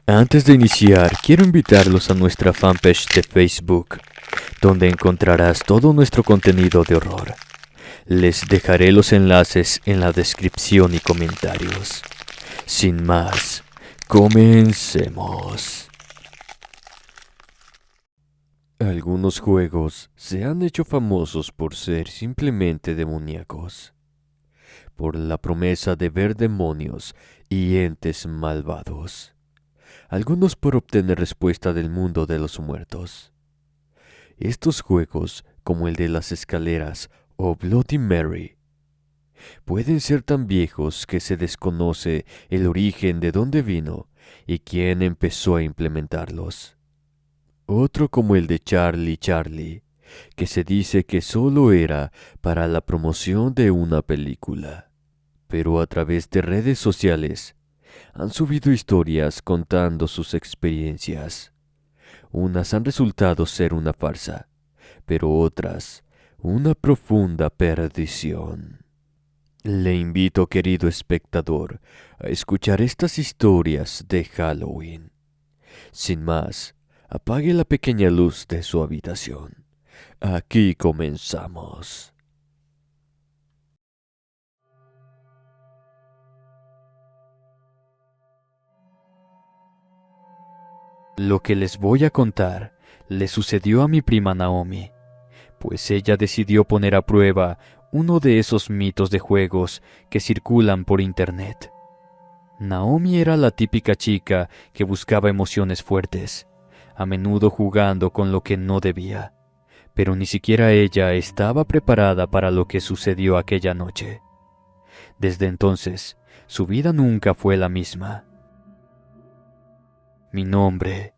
Antes de iniciar, quiero invitarlos a nuestra fanpage de Facebook, donde encontrarás todo nuestro contenido de horror. Les dejaré los enlaces en la descripción y comentarios. Sin más, comencemos. Algunos juegos se han hecho famosos por ser simplemente demoníacos, por la promesa de ver demonios y entes malvados. Algunos por obtener respuesta del mundo de los muertos. Estos juegos, como el de las escaleras o Bloody Mary, pueden ser tan viejos que se desconoce el origen de dónde vino y quién empezó a implementarlos. Otro como el de Charlie Charlie, que se dice que solo era para la promoción de una película, pero a través de redes sociales han subido historias contando sus experiencias. Unas han resultado ser una farsa, pero otras una profunda perdición. Le invito, querido espectador, a escuchar estas historias de Halloween. Sin más, apague la pequeña luz de su habitación. Aquí comenzamos. Lo que les voy a contar le sucedió a mi prima Naomi, pues ella decidió poner a prueba uno de esos mitos de juegos que circulan por internet. Naomi era la típica chica que buscaba emociones fuertes, a menudo jugando con lo que no debía, pero ni siquiera ella estaba preparada para lo que sucedió aquella noche. Desde entonces, su vida nunca fue la misma. Mi nombre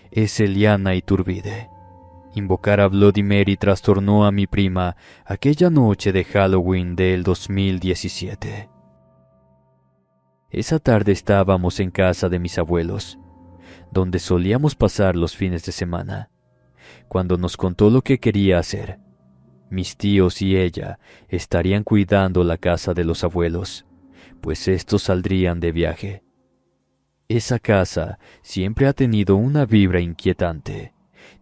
es Eliana Iturbide. Invocar a Bloody Mary trastornó a mi prima aquella noche de Halloween del 2017. Esa tarde estábamos en casa de mis abuelos, donde solíamos pasar los fines de semana, cuando nos contó lo que quería hacer. Mis tíos y ella estarían cuidando la casa de los abuelos, pues estos saldrían de viaje. Esa casa siempre ha tenido una vibra inquietante,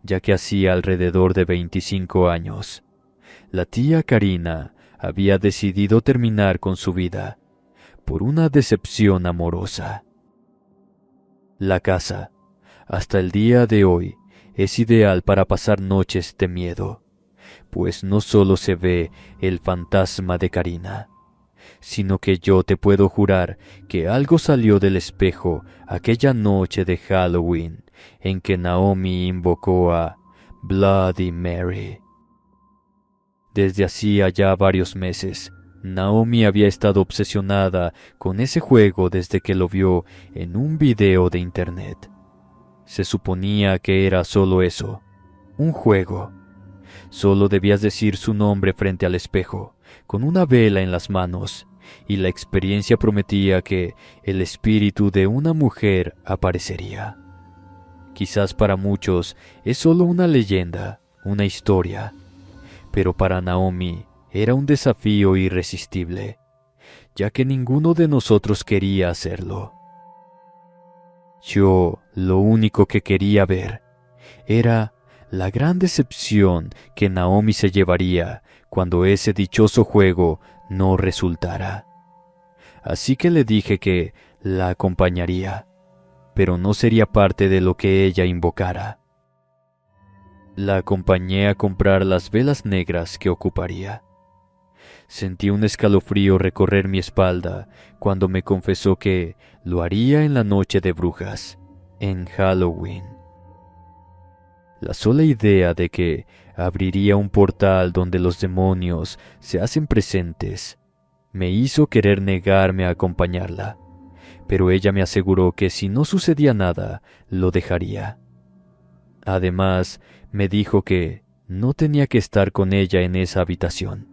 ya que hacía alrededor de 25 años, la tía Karina había decidido terminar con su vida por una decepción amorosa. La casa, hasta el día de hoy, es ideal para pasar noches de miedo, pues no solo se ve el fantasma de Karina, sino que yo te puedo jurar que algo salió del espejo aquella noche de Halloween en que Naomi invocó a Bloody Mary. Desde hacía ya varios meses, Naomi había estado obsesionada con ese juego desde que lo vio en un video de internet. Se suponía que era solo eso, un juego. Solo debías decir su nombre frente al espejo, con una vela en las manos, y la experiencia prometía que el espíritu de una mujer aparecería. Quizás para muchos es solo una leyenda, una historia, pero para Naomi era un desafío irresistible, ya que ninguno de nosotros quería hacerlo. Yo lo único que quería ver era la gran decepción que Naomi se llevaría cuando ese dichoso juego no resultara. Así que le dije que la acompañaría, pero no sería parte de lo que ella invocara. La acompañé a comprar las velas negras que ocuparía. Sentí un escalofrío recorrer mi espalda cuando me confesó que lo haría en la noche de brujas, en Halloween. La sola idea de que abriría un portal donde los demonios se hacen presentes me hizo querer negarme a acompañarla, pero ella me aseguró que si no sucedía nada, lo dejaría. Además, me dijo que no tenía que estar con ella en esa habitación.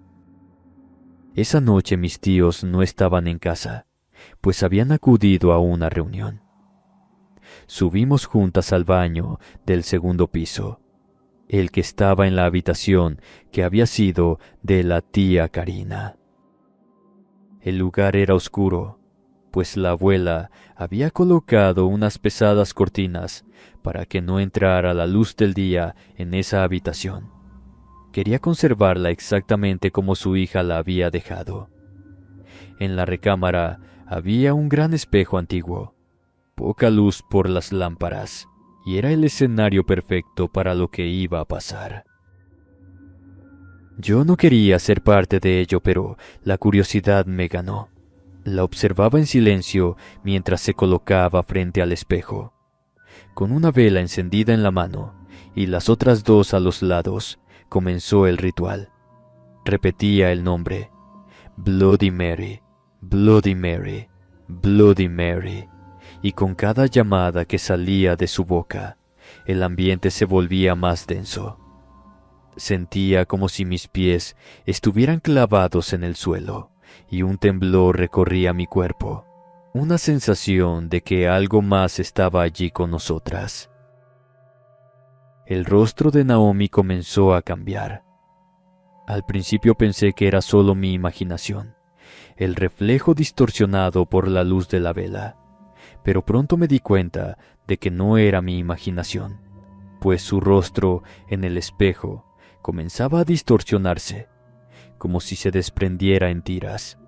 Esa noche mis tíos no estaban en casa, pues habían acudido a una reunión. Subimos juntas al baño del segundo piso, el que estaba en la habitación que había sido de la tía Karina. El lugar era oscuro, pues la abuela había colocado unas pesadas cortinas para que no entrara la luz del día en esa habitación. Quería conservarla exactamente como su hija la había dejado. En la recámara había un gran espejo antiguo, poca luz por las lámparas, y era el escenario perfecto para lo que iba a pasar. Yo no quería ser parte de ello, pero la curiosidad me ganó. La observaba en silencio mientras se colocaba frente al espejo. Con una vela encendida en la mano y las otras dos a los lados, comenzó el ritual. Repetía el nombre: Bloody Mary, Bloody Mary, Bloody Mary, y con cada llamada que salía de su boca, el ambiente se volvía más denso. Sentía como si mis pies estuvieran clavados en el suelo y un temblor recorría mi cuerpo, una sensación de que algo más estaba allí con nosotras. El rostro de Naomi comenzó a cambiar. Al principio pensé que era solo mi imaginación, el reflejo distorsionado por la luz de la vela, pero pronto me di cuenta de que no era mi imaginación, pues su rostro en el espejo comenzaba a distorsionarse, como si se desprendiera en tiras,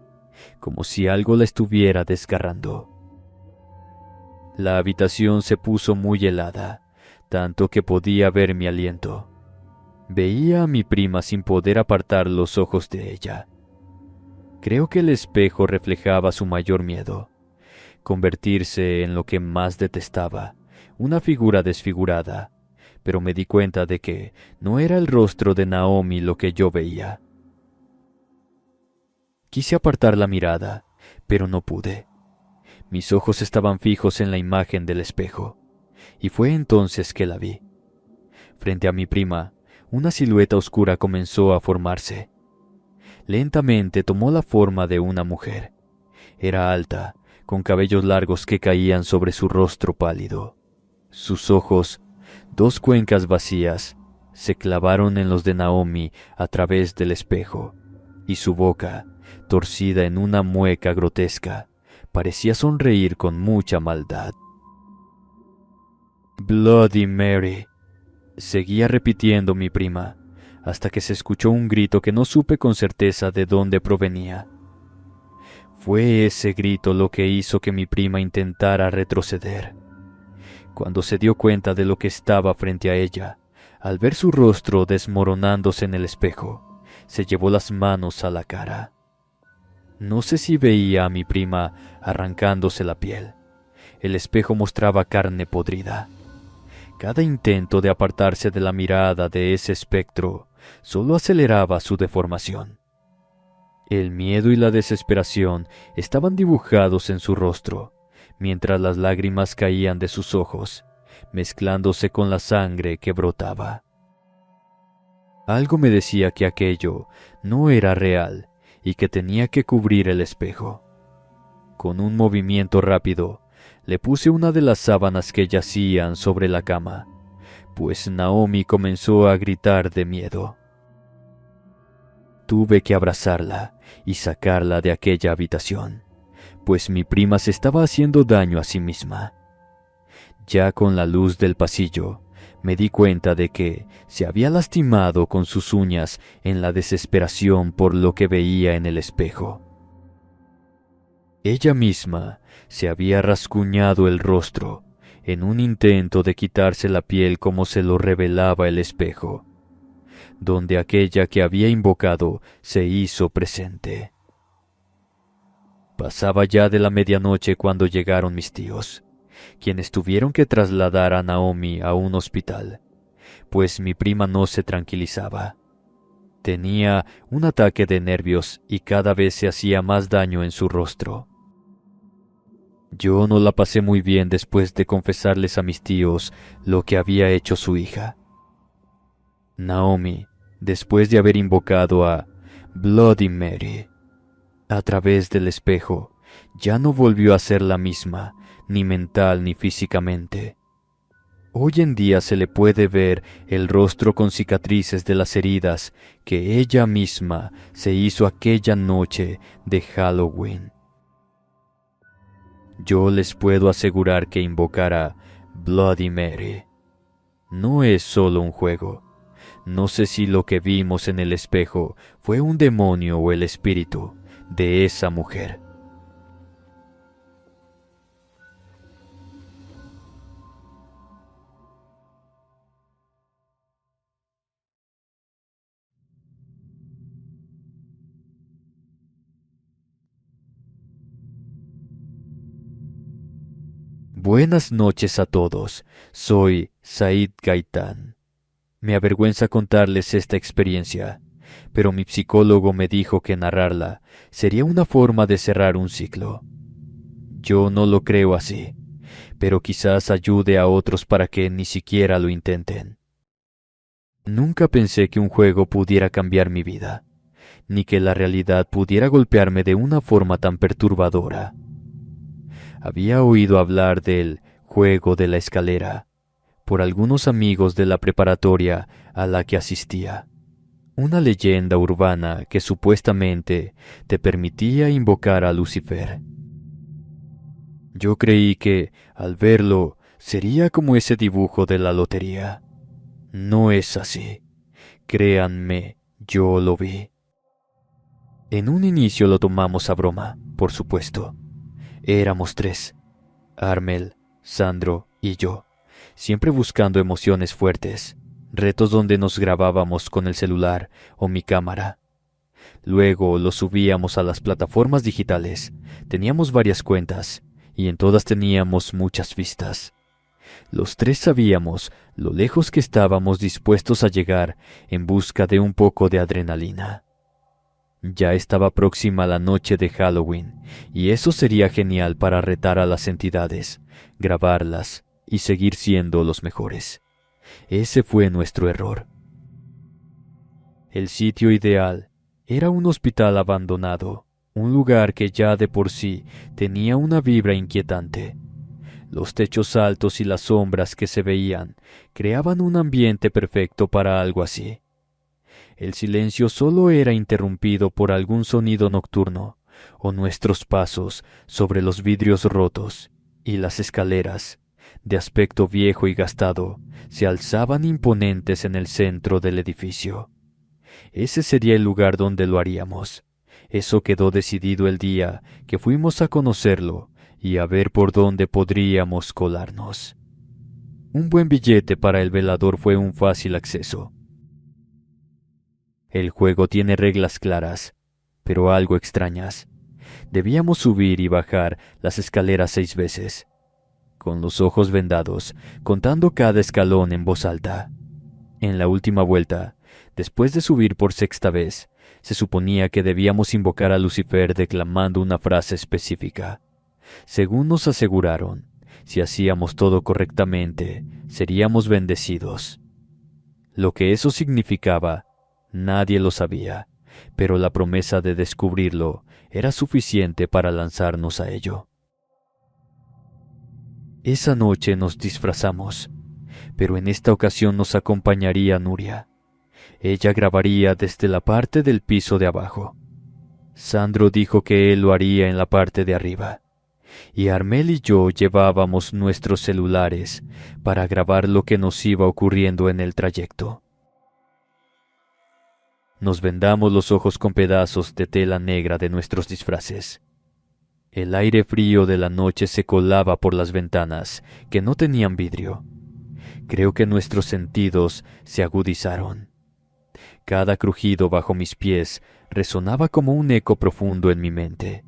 como si algo la estuviera desgarrando. La habitación se puso muy helada, tanto que podía ver mi aliento. Veía a mi prima sin poder apartar los ojos de ella. Creo que el espejo reflejaba su mayor miedo, convertirse en lo que más detestaba, una figura desfigurada, pero me di cuenta de que no era el rostro de Naomi lo que yo veía. Quise apartar la mirada, pero no pude. Mis ojos estaban fijos en la imagen del espejo, y fue entonces que la vi. Frente a mi prima, una silueta oscura comenzó a formarse. Lentamente tomó la forma de una mujer. Era alta, con cabellos largos que caían sobre su rostro pálido. Sus ojos, dos cuencas vacías, se clavaron en los de Naomi a través del espejo, y su boca, torcida en una mueca grotesca, parecía sonreír con mucha maldad. Bloody Mary, seguía repitiendo mi prima, hasta que se escuchó un grito que no supe con certeza de dónde provenía. Fue ese grito lo que hizo que mi prima intentara retroceder. Cuando se dio cuenta de lo que estaba frente a ella, al ver su rostro desmoronándose en el espejo, se llevó las manos a la cara. No sé si veía a mi prima arrancándose la piel. El espejo mostraba carne podrida. Cada intento de apartarse de la mirada de ese espectro solo aceleraba su deformación. El miedo y la desesperación estaban dibujados en su rostro, mientras las lágrimas caían de sus ojos, mezclándose con la sangre que brotaba. Algo me decía que aquello no era real y que tenía que cubrir el espejo. Con un movimiento rápido, le puse una de las sábanas que yacían sobre la cama, pues Naomi comenzó a gritar de miedo. Tuve que abrazarla y sacarla de aquella habitación, pues mi prima se estaba haciendo daño a sí misma. Ya con la luz del pasillo, me di cuenta de que se había lastimado con sus uñas en la desesperación por lo que veía en el espejo. Ella misma se había rasguñado el rostro en un intento de quitarse la piel como se lo revelaba el espejo, donde aquella que había invocado se hizo presente. Pasaba ya de la medianoche cuando llegaron mis tíos, quienes tuvieron que trasladar a Naomi a un hospital, pues mi prima no se tranquilizaba. Tenía un ataque de nervios y cada vez se hacía más daño en su rostro. Yo no la pasé muy bien después de confesarles a mis tíos lo que había hecho su hija. Naomi, después de haber invocado a Bloody Mary a través del espejo, ya no volvió a ser la misma, ni mental ni físicamente. Hoy en día se le puede ver el rostro con cicatrices de las heridas que ella misma se hizo aquella noche de Halloween. Yo les puedo asegurar que invocar a Bloody Mary no es solo un juego. No sé si lo que vimos en el espejo fue un demonio o el espíritu de esa mujer. Buenas noches a todos. Soy Said Gaitán. Me avergüenza contarles esta experiencia, pero mi psicólogo me dijo que narrarla sería una forma de cerrar un ciclo. Yo no lo creo así, pero quizás ayude a otros para que ni siquiera lo intenten. Nunca pensé que un juego pudiera cambiar mi vida, ni que la realidad pudiera golpearme de una forma tan perturbadora. Había oído hablar del juego de la escalera por algunos amigos de la preparatoria a la que asistía. Una leyenda urbana que supuestamente te permitía invocar a Lucifer. Yo creí que, al verlo, sería como ese dibujo de la lotería. No es así. Créanme, yo lo vi. En un inicio lo tomamos a broma, por supuesto. Éramos tres: Armel, Sandro y yo, siempre buscando emociones fuertes, retos donde nos grabábamos con el celular o mi cámara. Luego lo subíamos a las plataformas digitales. Teníamos varias cuentas y en todas teníamos muchas vistas. Los tres sabíamos lo lejos que estábamos dispuestos a llegar en busca de un poco de adrenalina. Ya estaba próxima la noche de Halloween, y eso sería genial para retar a las entidades, grabarlas y seguir siendo los mejores. Ese fue nuestro error. El sitio ideal era un hospital abandonado, un lugar que ya de por sí tenía una vibra inquietante. Los techos altos y las sombras que se veían creaban un ambiente perfecto para algo así. El silencio solo era interrumpido por algún sonido nocturno, o nuestros pasos sobre los vidrios rotos, y las escaleras, de aspecto viejo y gastado, se alzaban imponentes en el centro del edificio. Ese sería el lugar donde lo haríamos. Eso quedó decidido el día que fuimos a conocerlo y a ver por dónde podríamos colarnos. Un buen billete para el velador fue un fácil acceso. El juego tiene reglas claras, pero algo extrañas. Debíamos subir y bajar las escaleras 6 veces, con los ojos vendados, contando cada escalón en voz alta. En la última vuelta, después de subir por 6ª vez, se suponía que debíamos invocar a Lucifer declamando una frase específica. Según nos aseguraron, si hacíamos todo correctamente, seríamos bendecidos. Lo que eso significaba, nadie lo sabía, pero la promesa de descubrirlo era suficiente para lanzarnos a ello. Esa noche nos disfrazamos, pero en esta ocasión nos acompañaría Nuria. Ella grabaría desde la parte del piso de abajo. Sandro dijo que él lo haría en la parte de arriba, y Armel y yo llevábamos nuestros celulares para grabar lo que nos iba ocurriendo en el trayecto. Nos vendamos los ojos con pedazos de tela negra de nuestros disfraces. El aire frío de la noche se colaba por las ventanas, que no tenían vidrio. Creo que nuestros sentidos se agudizaron. Cada crujido bajo mis pies resonaba como un eco profundo en mi mente.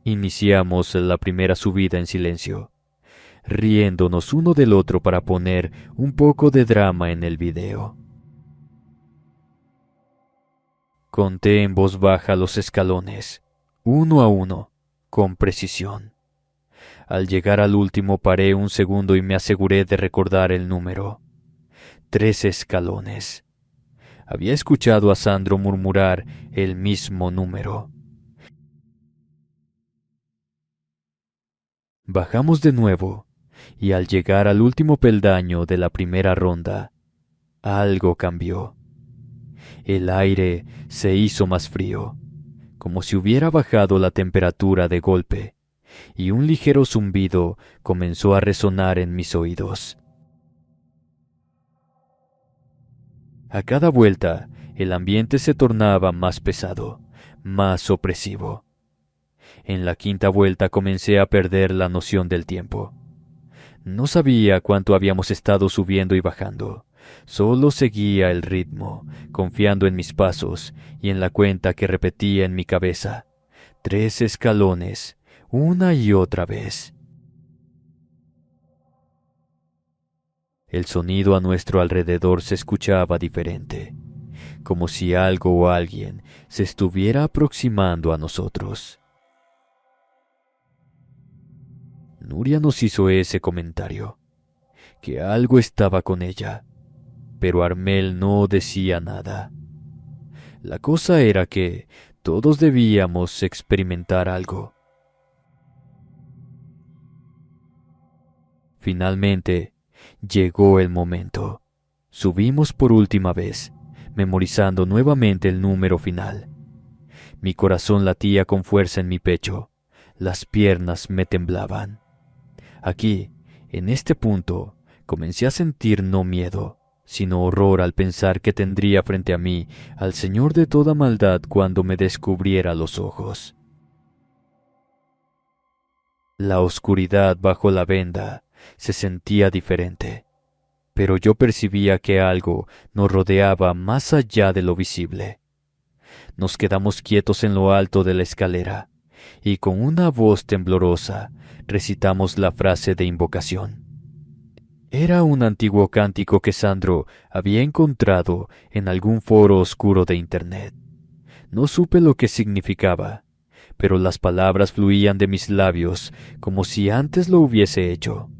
Iniciamos la primera subida en silencio, riéndonos uno del otro para poner un poco de drama en el video. Conté en voz baja los escalones, uno a uno, con precisión. Al llegar al último paré un segundo y me aseguré de recordar el número. 13 escalones. Había escuchado a Sandro murmurar el mismo número. Bajamos de nuevo, y al llegar al último peldaño de la primera ronda, algo cambió. El aire se hizo más frío, como si hubiera bajado la temperatura de golpe, y un ligero zumbido comenzó a resonar en mis oídos. A cada vuelta, el ambiente se tornaba más pesado, más opresivo. En la quinta vuelta comencé a perder la noción del tiempo. No sabía cuánto habíamos estado subiendo y bajando. Solo seguía el ritmo, confiando en mis pasos y en la cuenta que repetía en mi cabeza. 3 escalones, una y otra vez. El sonido a nuestro alrededor se escuchaba diferente, como si algo o alguien se estuviera aproximando a nosotros. Nuria nos hizo ese comentario, que algo estaba con ella, pero Armel no decía nada. La cosa era que todos debíamos experimentar algo. Finalmente, llegó el momento. Subimos por última vez, memorizando nuevamente el número final. Mi corazón latía con fuerza en mi pecho. Las piernas me temblaban. Aquí, en este punto, comencé a sentir no miedo, sino horror al pensar que tendría frente a mí al Señor de toda maldad cuando me descubriera los ojos. La oscuridad bajo la venda se sentía diferente, pero yo percibía que algo nos rodeaba más allá de lo visible. Nos quedamos quietos en lo alto de la escalera y con una voz temblorosa recitamos la frase de invocación. Era un antiguo cántico que Sandro había encontrado en algún foro oscuro de internet. No supe lo que significaba, pero las palabras fluían de mis labios como si antes lo hubiese hecho.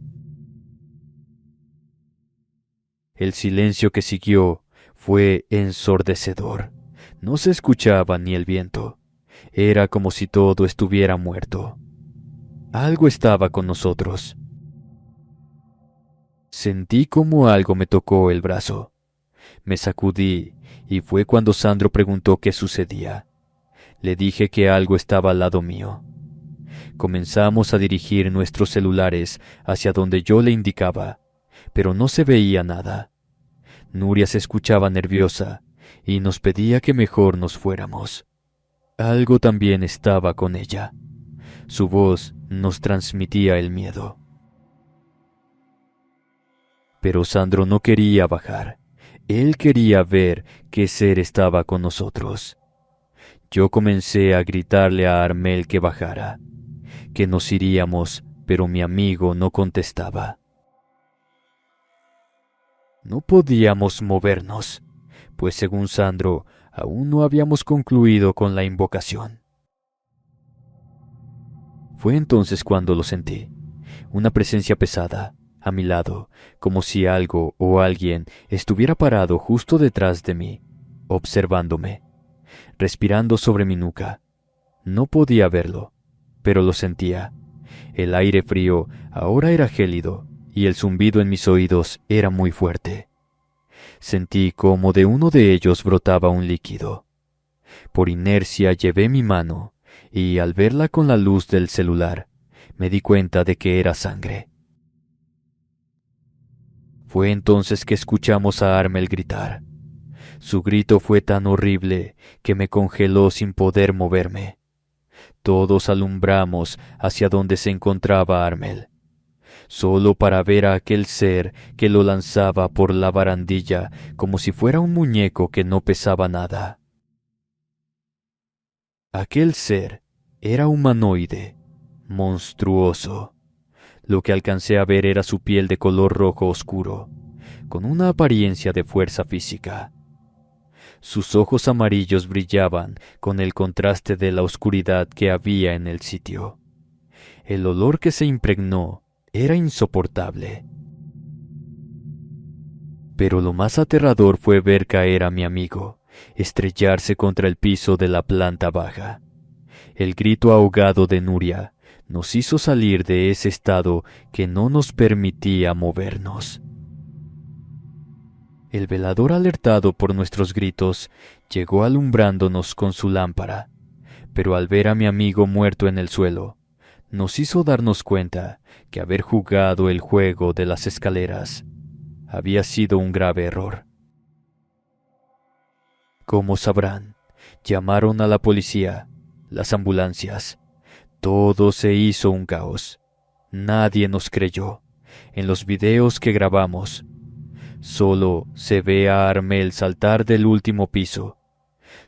El silencio que siguió fue ensordecedor. No se escuchaba ni el viento. Era como si todo estuviera muerto. Algo estaba con nosotros. Sentí como algo me tocó el brazo. Me sacudí y fue cuando Sandro preguntó qué sucedía. Le dije que algo estaba al lado mío. Comenzamos a dirigir nuestros celulares hacia donde yo le indicaba, pero no se veía nada. Nuria se escuchaba nerviosa y nos pedía que mejor nos fuéramos. Algo también estaba con ella. Su voz nos transmitía el miedo. Pero Sandro no quería bajar. Él quería ver qué ser estaba con nosotros. Yo comencé a gritarle a Armel que bajara, que nos iríamos, pero mi amigo no contestaba. No podíamos movernos, pues según Sandro, aún no habíamos concluido con la invocación. Fue entonces cuando lo sentí, una presencia pesada, a mi lado, como si algo o alguien estuviera parado justo detrás de mí, observándome, respirando sobre mi nuca. No podía verlo, pero lo sentía. El aire frío ahora era gélido y el zumbido en mis oídos era muy fuerte. Sentí como de uno de ellos brotaba un líquido. Por inercia llevé mi mano y al verla con la luz del celular, me di cuenta de que era sangre. Fue entonces que escuchamos a Armel gritar. Su grito fue tan horrible que me congeló sin poder moverme. Todos alumbramos hacia donde se encontraba Armel, solo para ver a aquel ser que lo lanzaba por la barandilla como si fuera un muñeco que no pesaba nada. Aquel ser era humanoide, monstruoso. Lo que alcancé a ver era su piel de color rojo oscuro, con una apariencia de fuerza física. Sus ojos amarillos brillaban con el contraste de la oscuridad que había en el sitio. El olor que se impregnó era insoportable. Pero lo más aterrador fue ver caer a mi amigo, estrellarse contra el piso de la planta baja. El grito ahogado de Nuria nos hizo salir de ese estado que no nos permitía movernos. El velador, alertado por nuestros gritos, llegó alumbrándonos con su lámpara, pero al ver a mi amigo muerto en el suelo, nos hizo darnos cuenta que haber jugado el juego de las escaleras había sido un grave error. Como sabrán, llamaron a la policía, las ambulancias. Todo se hizo un caos. Nadie nos creyó. En los videos que grabamos, solo se ve a Armel saltar del último piso.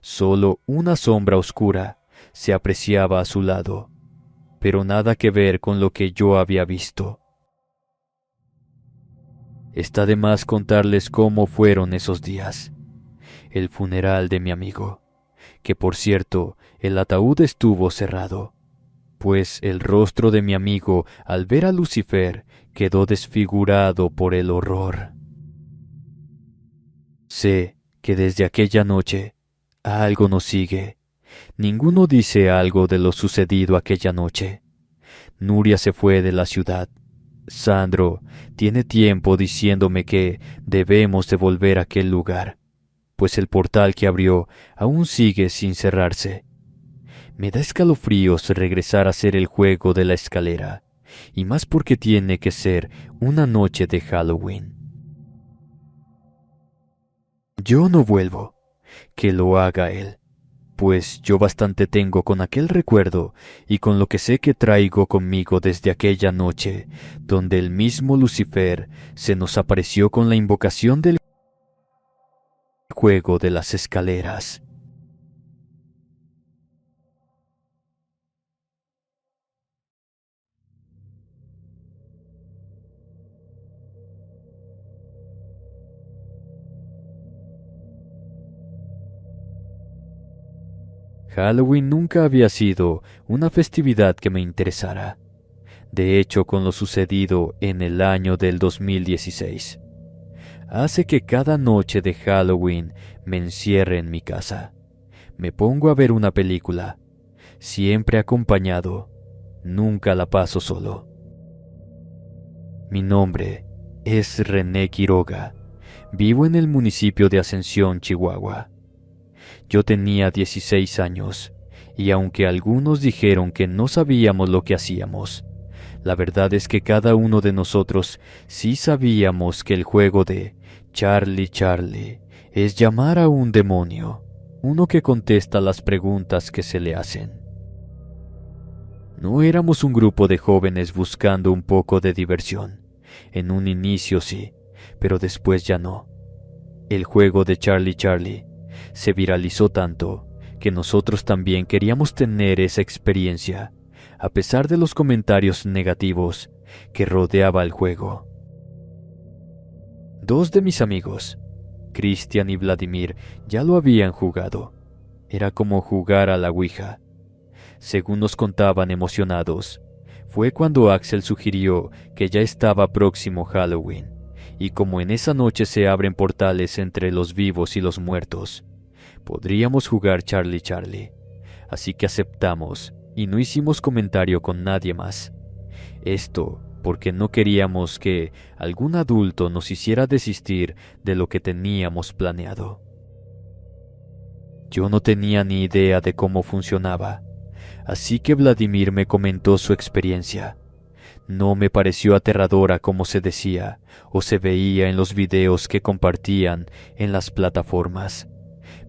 Solo una sombra oscura se apreciaba a su lado, pero nada que ver con lo que yo había visto. Está de más contarles cómo fueron esos días. El funeral de mi amigo, que por cierto, el ataúd estuvo cerrado, pues el rostro de mi amigo al ver a Lucifer quedó desfigurado por el horror. Sé que desde aquella noche algo nos sigue. Ninguno dice algo de lo sucedido aquella noche. Nuria se fue de la ciudad. Sandro tiene tiempo diciéndome que debemos de volver a aquel lugar, pues el portal que abrió aún sigue sin cerrarse. Me da escalofríos regresar a hacer el juego de la escalera, y más porque tiene que ser una noche de Halloween. Yo no vuelvo, que lo haga él, pues yo bastante tengo con aquel recuerdo y con lo que sé que traigo conmigo desde aquella noche, donde el mismo Lucifer se nos apareció con la invocación del juego de las escaleras. Halloween nunca había sido una festividad que me interesara. De hecho, con lo sucedido en el año del 2016, hace que cada noche de Halloween me encierre en mi casa. Me pongo a ver una película, siempre acompañado, nunca la paso solo. Mi nombre es René Quiroga. Vivo en el municipio de Ascensión, Chihuahua. Yo tenía 16 años, y aunque algunos dijeron que no sabíamos lo que hacíamos, la verdad es que cada uno de nosotros sí sabíamos que el juego de Charlie Charlie es llamar a un demonio, uno que contesta las preguntas que se le hacen. No éramos un grupo de jóvenes buscando un poco de diversión. En un inicio sí, pero después ya no. El juego de Charlie Charlie se viralizó tanto que nosotros también queríamos tener esa experiencia, a pesar de los comentarios negativos que rodeaba el juego. Dos de mis amigos, Cristian y Vladimir, ya lo habían jugado. Era como jugar a la Ouija. Según nos contaban emocionados, fue cuando Axel sugirió que ya estaba próximo Halloween, y como en esa noche se abren portales entre los vivos y los muertos, podríamos jugar Charlie Charlie. Así que aceptamos y no hicimos comentario con nadie más. Esto porque no queríamos que algún adulto nos hiciera desistir de lo que teníamos planeado. Yo no tenía ni idea de cómo funcionaba, así que Vladimir me comentó su experiencia. No me pareció aterradora como se decía o se veía en los videos que compartían en las plataformas.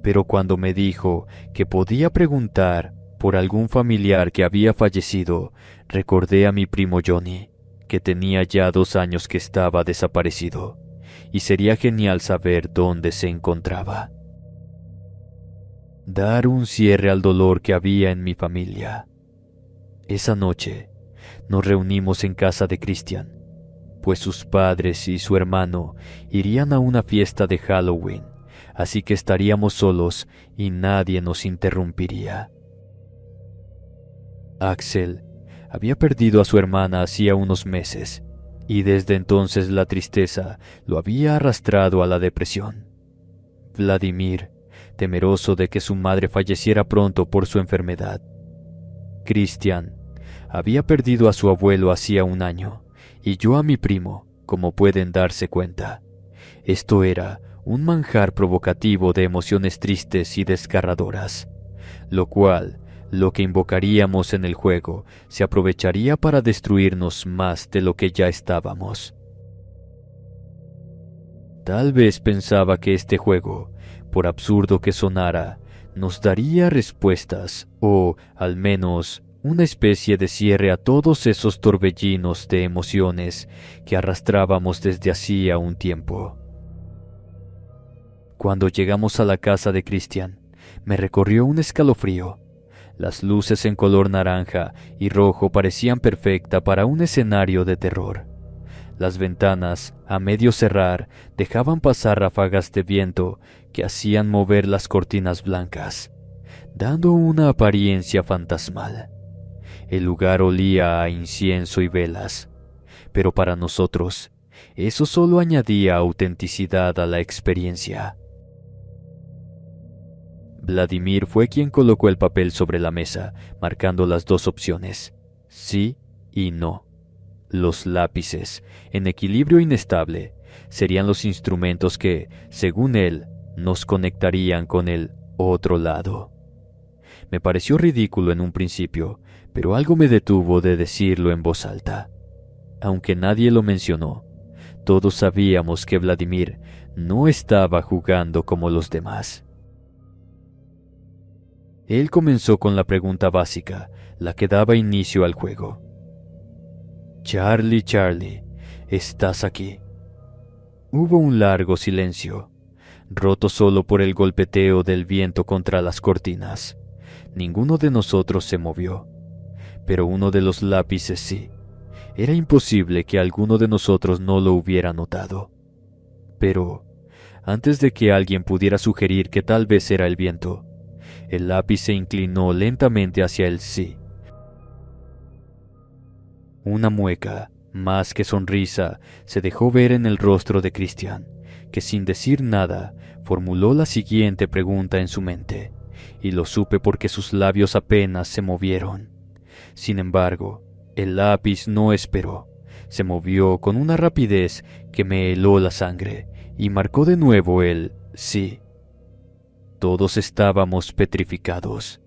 Pero cuando me dijo que podía preguntar por algún familiar que había fallecido, recordé a mi primo Johnny, que tenía ya 2 años que estaba desaparecido, y sería genial saber dónde se encontraba. Dar un cierre al dolor que había en mi familia. Esa noche nos reunimos en casa de Cristian, pues sus padres y su hermano irían a una fiesta de Halloween, así que estaríamos solos y nadie nos interrumpiría. Axel había perdido a su hermana hacía unos meses, y desde entonces la tristeza lo había arrastrado a la depresión. Vladimir, temeroso de que su madre falleciera pronto por su enfermedad. Cristian había perdido a su abuelo hacía 1 año, y yo a mi primo, como pueden darse cuenta. Esto era un manjar provocativo de emociones tristes y desgarradoras, lo cual Lo que invocaríamos en el juego se aprovecharía para destruirnos más de lo que ya estábamos. Tal vez pensaba que este juego, por absurdo que sonara, nos daría respuestas o, al menos, una especie de cierre a todos esos torbellinos de emociones que arrastrábamos desde hacía un tiempo. Cuando llegamos a la casa de Christian, me recorrió un escalofrío. Las luces en color naranja y rojo parecían perfectas para un escenario de terror. Las ventanas, a medio cerrar, dejaban pasar ráfagas de viento que hacían mover las cortinas blancas, dando una apariencia fantasmal. El lugar olía a incienso y velas, pero para nosotros, eso solo añadía autenticidad a la experiencia. Vladimir fue quien colocó el papel sobre la mesa, marcando las dos opciones, sí y no. Los lápices, en equilibrio inestable, serían los instrumentos que, según él, nos conectarían con el otro lado. Me pareció ridículo en un principio, pero algo me detuvo de decirlo en voz alta. Aunque nadie lo mencionó, todos sabíamos que Vladimir no estaba jugando como los demás. Él comenzó con la pregunta básica, la que daba inicio al juego. Charlie, Charlie, ¿estás aquí? Hubo un largo silencio, roto solo por el golpeteo del viento contra las cortinas. Ninguno de nosotros se movió, pero uno de los lápices sí. Era imposible que alguno de nosotros no lo hubiera notado. Pero, antes de que alguien pudiera sugerir que tal vez era el viento, el lápiz se inclinó lentamente hacia el sí. Una mueca, más que sonrisa, se dejó ver en el rostro de Christian, que sin decir nada, formuló la siguiente pregunta en su mente, y lo supe porque sus labios apenas se movieron. Sin embargo, el lápiz no esperó, se movió con una rapidez que me heló la sangre, y marcó de nuevo el sí. Todos estábamos petrificados.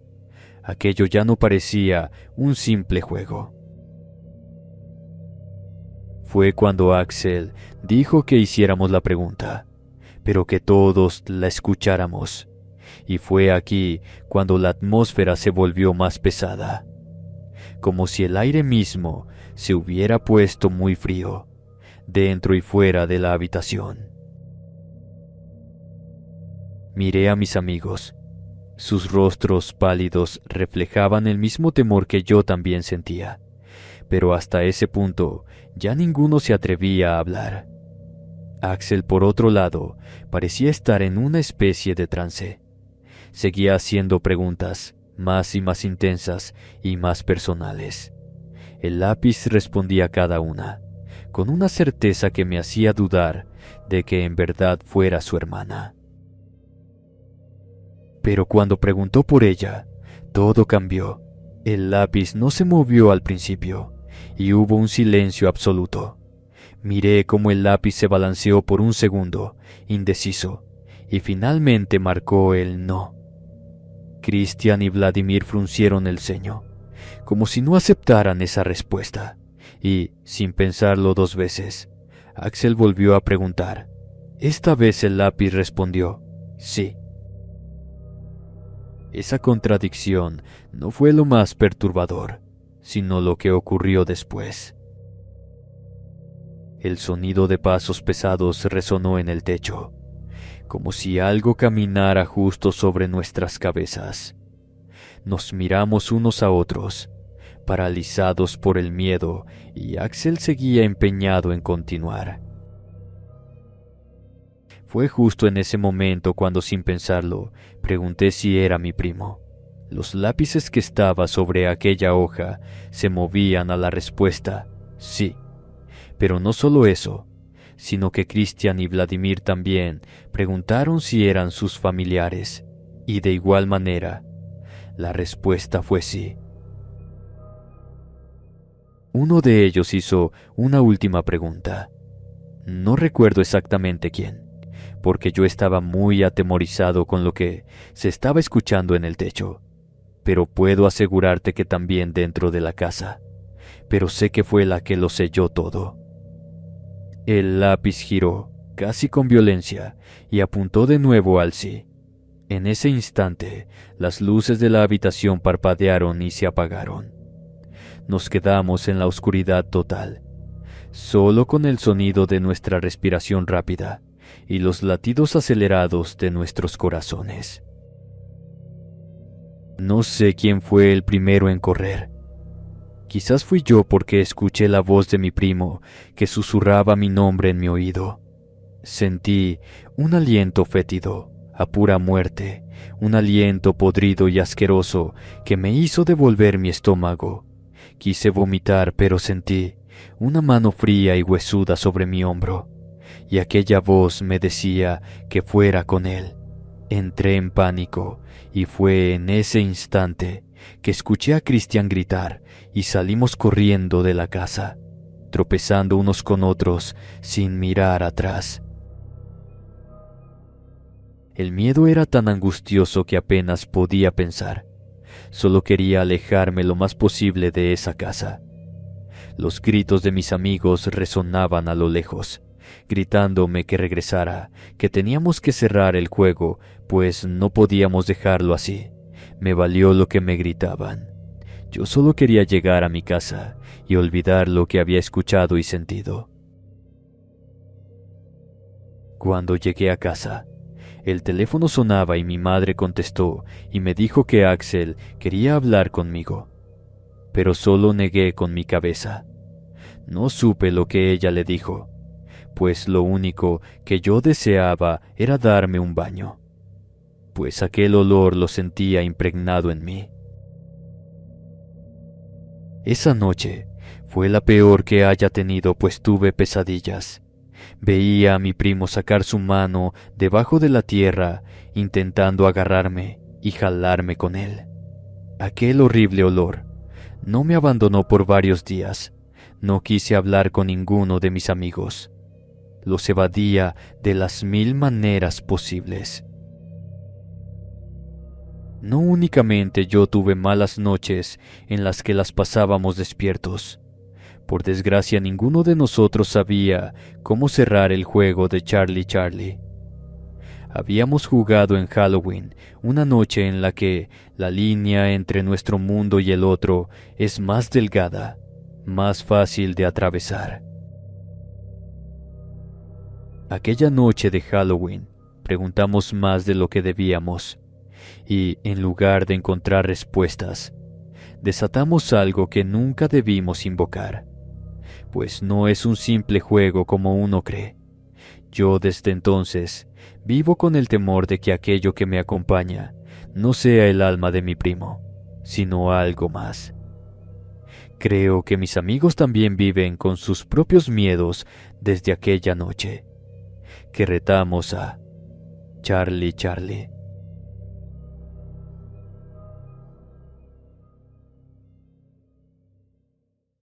Aquello ya no parecía un simple juego. Fue cuando Axel dijo que hiciéramos la pregunta, pero que todos la escucháramos. Y fue aquí cuando la atmósfera se volvió más pesada, como si el aire mismo se hubiera puesto muy frío, dentro y fuera de la habitación. Miré a mis amigos. Sus rostros pálidos reflejaban el mismo temor que yo también sentía, pero hasta ese punto ya ninguno se atrevía a hablar. Axel, por otro lado, parecía estar en una especie de trance. Seguía haciendo preguntas, más y más intensas y más personales. El lápiz respondía a cada una, con una certeza que me hacía dudar de que en verdad fuera su hermana. Pero cuando preguntó por ella, todo cambió. El lápiz no se movió al principio, y hubo un silencio absoluto. Miré cómo el lápiz se balanceó por un segundo, indeciso, y finalmente marcó el no. Christian y Vladimir fruncieron el ceño, como si no aceptaran esa respuesta, y, sin pensarlo dos veces, Axel volvió a preguntar. Esta vez el lápiz respondió, sí. Esa contradicción no fue lo más perturbador, sino lo que ocurrió después. El sonido de pasos pesados resonó en el techo, como si algo caminara justo sobre nuestras cabezas. Nos miramos unos a otros, paralizados por el miedo, y Axel seguía empeñado en continuar. Fue justo en ese momento cuando, sin pensarlo, pregunté si era mi primo. Los lápices que estaban sobre aquella hoja se movían a la respuesta sí. Pero no solo eso, sino que Christian y Vladimir también preguntaron si eran sus familiares, y de igual manera, la respuesta fue sí. Uno de ellos hizo una última pregunta. No recuerdo exactamente quién, porque yo estaba muy atemorizado con lo que se estaba escuchando en el techo. pero puedo asegurarte que también dentro de la casa. Pero sé que fue la que lo selló todo. El lápiz giró, casi con violencia, y apuntó de nuevo al sí. En ese instante, las luces de la habitación parpadearon y se apagaron. Nos quedamos en la oscuridad total, solo con el sonido de nuestra respiración rápida y los latidos acelerados de nuestros corazones. No sé quién fue el primero en correr. Quizás fui yo porque escuché la voz de mi primo que susurraba mi nombre en mi oído. Sentí un aliento fétido, a pura muerte, un aliento podrido y asqueroso que me hizo devolver mi estómago. Quise vomitar, pero sentí una mano fría y huesuda sobre mi hombro, y aquella voz me decía que fuera con él. Entré en pánico, y fue en ese instante que escuché a Cristian gritar y salimos corriendo de la casa, tropezando unos con otros sin mirar atrás. El miedo era tan angustioso que apenas podía pensar. Solo quería alejarme lo más posible de esa casa. Los gritos de mis amigos resonaban a lo lejos, gritándome que regresara, que teníamos que cerrar el juego, pues no podíamos dejarlo así. Me valió lo que me gritaban. Yo solo quería llegar a mi casa y olvidar lo que había escuchado y sentido. Cuando llegué a casa, el teléfono sonaba y mi madre contestó y me dijo que Axel quería hablar conmigo, pero solo negué con mi cabeza. No supe lo que ella le dijo, pues lo único que yo deseaba era darme un baño, pues aquel olor lo sentía impregnado en mí. Esa noche fue la peor que haya tenido, pues tuve pesadillas. Veía a mi primo sacar su mano debajo de la tierra, intentando agarrarme y jalarme con él. Aquel horrible olor no me abandonó por varios días. No quise hablar con ninguno de mis amigos. Los evadía de las 1000 maneras posibles. No únicamente yo tuve malas noches en las que las pasábamos despiertos. Por desgracia, ninguno de nosotros sabía cómo cerrar el juego de Charlie Charlie. Habíamos jugado en Halloween, una noche en la que la línea entre nuestro mundo y el otro es más delgada, más fácil de atravesar. Aquella noche de Halloween preguntamos más de lo que debíamos y, en lugar de encontrar respuestas, desatamos algo que nunca debimos invocar, pues no es un simple juego como uno cree. Yo desde entonces vivo con el temor de que aquello que me acompaña no sea el alma de mi primo, sino algo más. Creo que mis amigos también viven con sus propios miedos desde aquella noche, que retamos a Charlie Charlie.